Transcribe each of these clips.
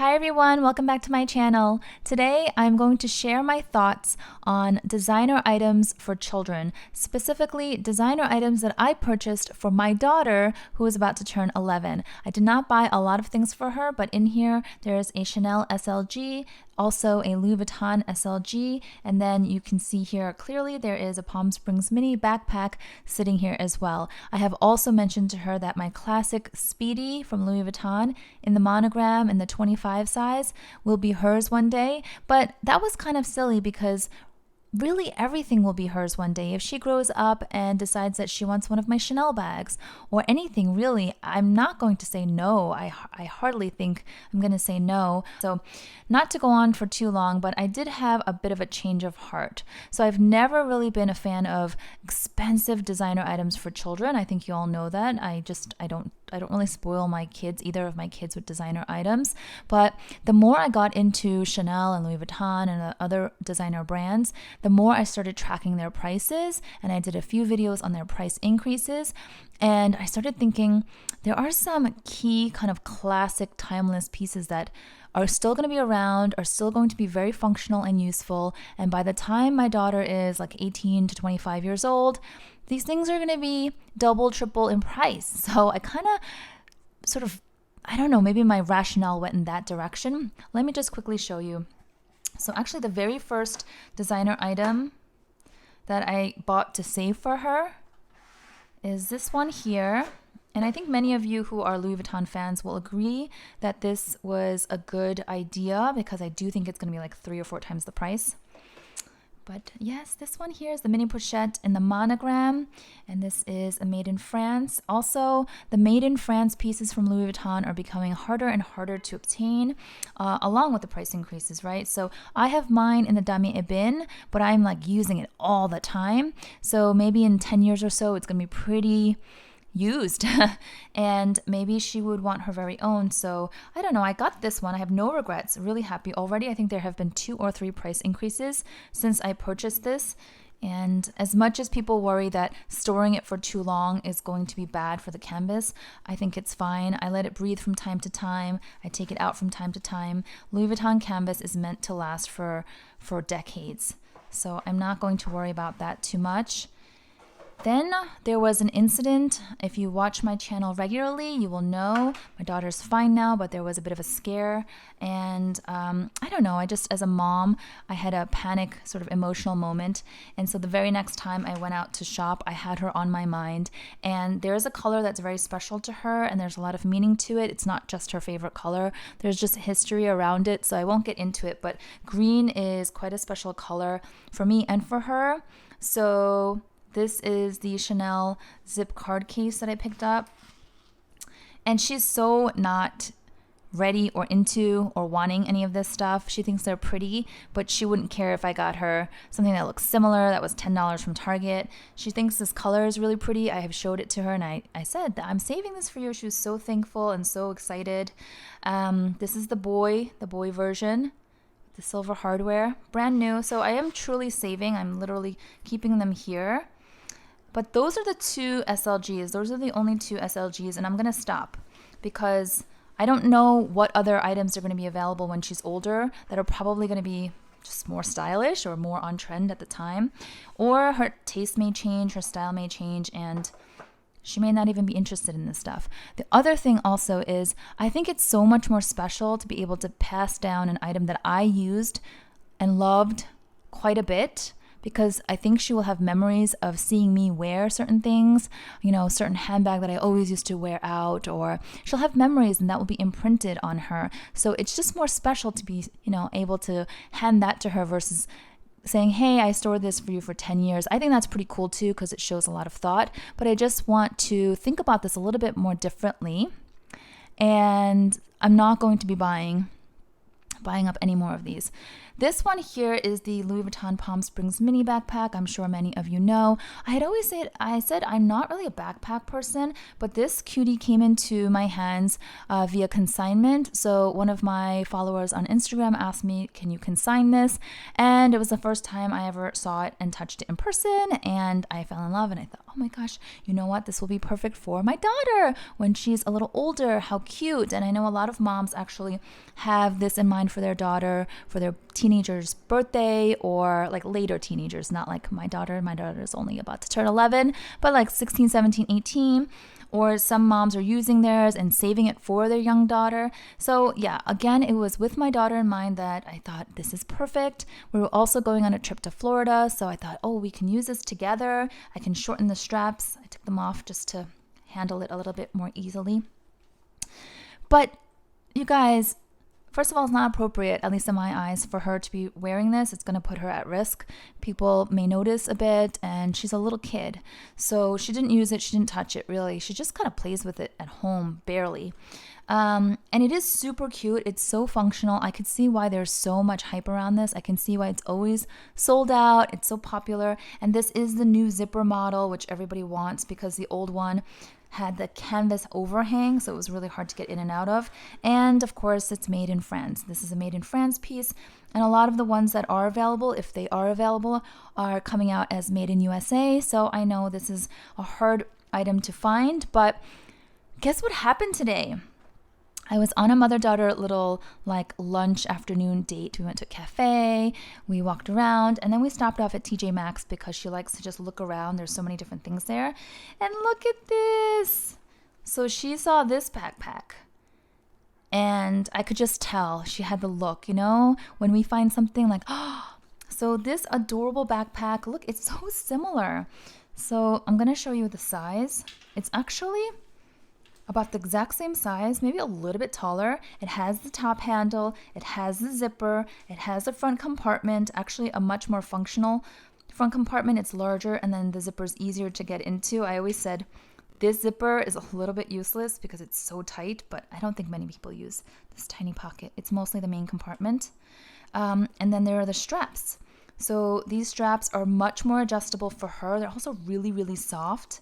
Hi everyone, welcome back to my channel. Today I'm going to share my thoughts on designer items for children, specifically designer items that I purchased for my daughter who is about to turn 11. I did not buy a lot of things for her, but in here there is a Chanel SLG, also a Louis Vuitton SLG, and then you can see here clearly there is a Palm Springs mini backpack sitting here as well. I have also mentioned to her that my classic Speedy from Louis Vuitton in the monogram in the 25 size will be hers one day, but that was kind of silly because really everything will be hers one day. If she grows up and decides that she wants one of my Chanel bags or anything, really, I'm not going to say no. I hardly think I'm going to say no. So not to go on for too long, but I did have a bit of a change of heart. So I've never really been a fan of expensive designer items for children. I think you all know that. I don't really spoil my kids, either of my kids, with designer items. But the more I got into Chanel and Louis Vuitton and other designer brands, the more I started tracking their prices, and I did a few videos on their price increases. And I started thinking there are some key kind of classic timeless pieces that are still going to be around, are still going to be very functional and useful. And by the time my daughter is like 18 to 25 years old, these things are going to be double, triple in price. So I kind of I don't know, maybe my rationale went in that direction. Let me just quickly show you. So actually the very first designer item that I bought to save for her is this one here. And I think many of you who are Louis Vuitton fans will agree that this was a good idea because I do think it's going to be like 3 or 4 times the price. But yes, this one here is the mini pochette in the monogram, and this is a made in France. Also, the made in France pieces from Louis Vuitton are becoming harder and harder to obtain, along with the price increases, right? So I have mine in the Damier Ebene, but I'm like using it all the time. So maybe in 10 years or so, it's going to be pretty used and maybe she would want her very own. So I don't know, I got this one. I have no regrets, really happy already. I think there have been 2 or 3 price increases since I purchased this, and as much as people worry that storing it for too long is going to be bad for the canvas, I think it's fine. I let it breathe from time to time. I take it out from time to time. Louis Vuitton canvas is meant to last for decades, so I'm not going to worry about that too much. Then there was an incident. If you watch my channel regularly, you will know my daughter's fine now, but there was a bit of a scare. And I don't know, I just, as a mom, I had a panic sort of emotional moment. And so the very next time I went out to shop, I had her on my mind. And there's a color that's very special to her, and there's a lot of meaning to it. It's not just her favorite color. There's just history around it, so I won't get into it. But green is quite a special color for me and for her. So this is the Chanel zip card case that I picked up. And she's so not ready or into or wanting any of this stuff. She thinks they're pretty, but she wouldn't care if I got her something that looks similar that was $10 from Target. She thinks this color is really pretty. I have showed it to her and I said that I'm saving this for you. She was so thankful and so excited. This is the boy version. The silver hardware, brand new. So I am truly saving. I'm literally keeping them here. But those are the 2 SLGs. Those are the only 2 SLGs, and I'm going to stop because I don't know what other items are going to be available when she's older that are probably going to be just more stylish or more on trend at the time. Or her taste may change, her style may change, and she may not even be interested in this stuff. The other thing also is I think it's so much more special to be able to pass down an item that I used and loved quite a bit, because I think she will have memories of seeing me wear certain things, you know, certain handbag that I always used to wear out, or she'll have memories and that will be imprinted on her. So it's just more special to be, you know, able to hand that to her versus saying, hey, I stored this for you for 10 years. I think that's pretty cool too because it shows a lot of thought, but I just want to think about this a little bit more differently. And I'm not going to be buying buying up any more of these. This one here is the Louis Vuitton Palm Springs mini backpack. I'm sure many of you know. I said I'm not really a backpack person, but this cutie came into my hands via consignment. So one of my followers on Instagram asked me, can you consign this? And it was the first time I ever saw it and touched it in person, and I fell in love, and I thought, oh my gosh, you know what? This will be perfect for my daughter when she's a little older. How cute. And I know a lot of moms actually have this in mind for their daughter, for their teenager's birthday, or like later teenagers, not like my daughter. My daughter is only about to turn 11, but like 16, 17, 18. Or some moms are using theirs and saving it for their young daughter. So yeah, again, it was with my daughter in mind that I thought this is perfect. We were also going on a trip to Florida, so I thought, oh, we can use this together. I can shorten the straps. I took them off just to handle it a little bit more easily. But you guys, first of all, it's not appropriate, at least in my eyes, for her to be wearing this. It's going to put her at risk. People may notice a bit, and she's a little kid. So she didn't use it. She didn't touch it, really. She just kind of plays with it at home, barely. And it is super cute. It's so functional. I could see why there's so much hype around this. I can see why it's always sold out. It's so popular. And this is the new zipper model, which everybody wants because the old one had the canvas overhang, so it was really hard to get in and out of. And of course, it's made in France. This is a made in France piece, and a lot of the ones that are available, if they are available, are coming out as made in USA. So I know this is a hard item to find, but guess what happened today? I was on a mother-daughter little like lunch afternoon date. We went to a cafe, we walked around, and then we stopped off at TJ Maxx because she likes to just look around. There's so many different things there. And look at this. So she saw this backpack, and I could just tell she had the look, you know, when we find something like, oh, so this adorable backpack, look, it's so similar. So I'm going to show you the size. It's actually about the exact same size, maybe a little bit taller. It has the top handle, it has the zipper, it has a front compartment, actually a much more functional front compartment. It's larger, and then the zipper is easier to get into. I always said this zipper is a little bit useless because it's so tight, but I don't think many people use this tiny pocket. It's mostly the main compartment. And then there are the straps. So these straps are much more adjustable for her. They're also really, really soft.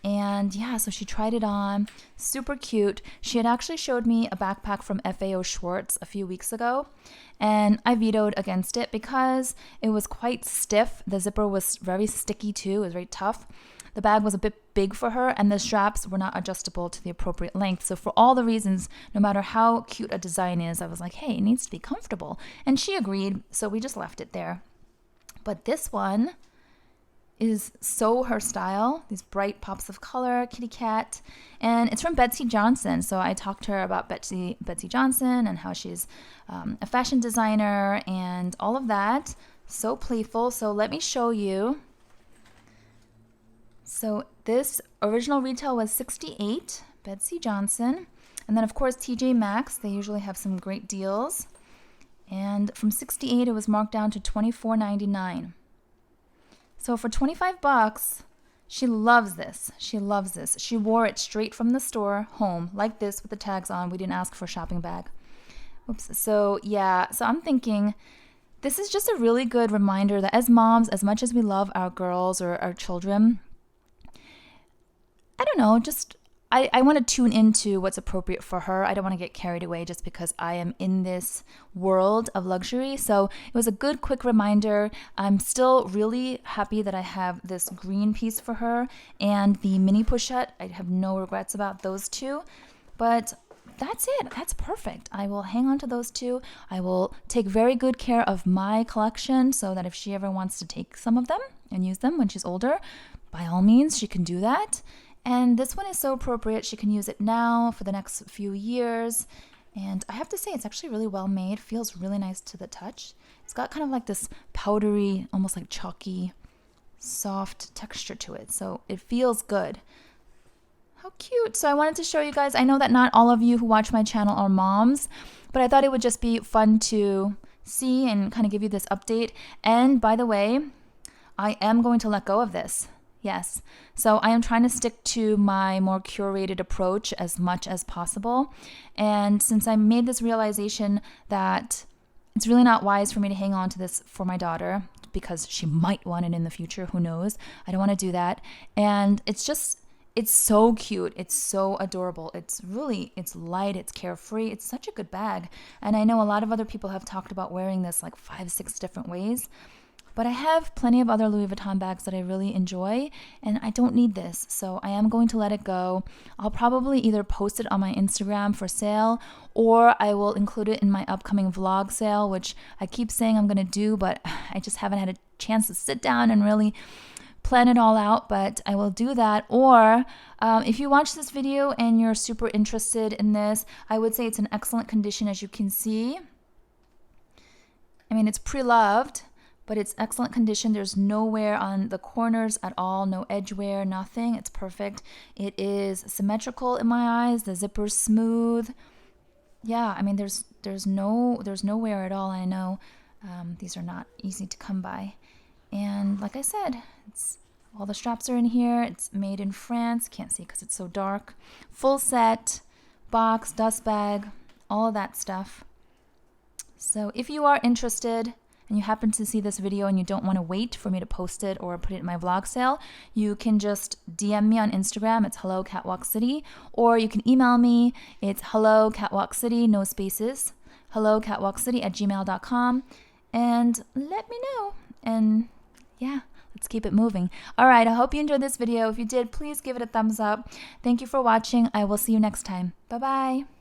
And yeah, so she tried it on, super cute. She had actually showed me a backpack from FAO Schwarz a few weeks ago, and I vetoed against it because it was quite stiff. The zipper was very sticky too, it was very tough. The bag was a bit big for her, and the straps were not adjustable to the appropriate length. So for all the reasons, no matter how cute a design is, I was like, hey, it needs to be comfortable. And she agreed, so we just left it there. But this one is so her style, these bright pops of color, kitty cat, and it's from Betsy Johnson. So I talked to her about Betsy Johnson and how she's a fashion designer and all of that. So playful. So let me show you. So this original retail was $68, Betsy Johnson, and then of course TJ Maxx, they usually have some great deals, and from $68 it was marked down to $24.99. So for $25, she loves this. She loves this. She wore it straight from the store home like this with the tags on. We didn't ask for a shopping bag. Oops. So yeah, so I'm thinking this is just a really good reminder that as moms, as much as we love our girls or our children, I don't know, just I want to tune into what's appropriate for her. I don't want to get carried away just because I am in this world of luxury. So it was a good, quick reminder. I'm still really happy that I have this green piece for her and the mini pochette. I have no regrets about those two. But that's it. That's perfect. I will hang on to those two. I will take very good care of my collection so that if she ever wants to take some of them and use them when she's older, by all means, she can do that. And this one is so appropriate. She can use it now for the next few years. And I have to say, it's actually really well made. Feels really nice to the touch. It's got kind of like this powdery, almost like chalky, soft texture to it. So it feels good. How cute. So I wanted to show you guys. I know that not all of you who watch my channel are moms, but I thought it would just be fun to see and kind of give you this update. And by the way, I am going to let go of this. Yes. So I am trying to stick to my more curated approach as much as possible. And since I made this realization that It's really not wise for me to hang on to this for my daughter because she might want it in the future. Who knows? I don't want to do that. And it's so cute. It's so adorable. It's light. It's carefree. It's such a good bag. And I know a lot of other people have talked about wearing this like 5, 6 different ways. But I have plenty of other Louis Vuitton bags that I really enjoy, and I don't need this, so I am going to let it go. I'll probably either post it on my Instagram for sale, or I will include it in my upcoming vlog sale, which I keep saying I'm going to do, but I just haven't had a chance to sit down and really plan it all out, but I will do that. Or if you watch this video and you're super interested in this, I would say it's in excellent condition, as you can see. I mean, it's pre-loved, but it's excellent condition. There's no wear on the corners at all, no edge wear, nothing. It's perfect. It is symmetrical in my eyes. The zipper's smooth. Yeah, I mean, there's no wear at all. I know these are not easy to come by. And like I said, all the straps are in here. It's made in France. Can't see because it's so dark. Full set, box, dust bag, all of that stuff. So if you are interested and you happen to see this video and you don't want to wait for me to post it or put it in my vlog sale, you can just DM me on Instagram. It's Hello Catwalk City, or you can email me. It's Hello Catwalk City, no spaces, hellocatwalkcity@gmail.com, and let me know. And yeah, let's keep it moving. All right, I hope you enjoyed this video. If you did, please give it a thumbs up. Thank you for watching. I will see you next time. Bye-bye.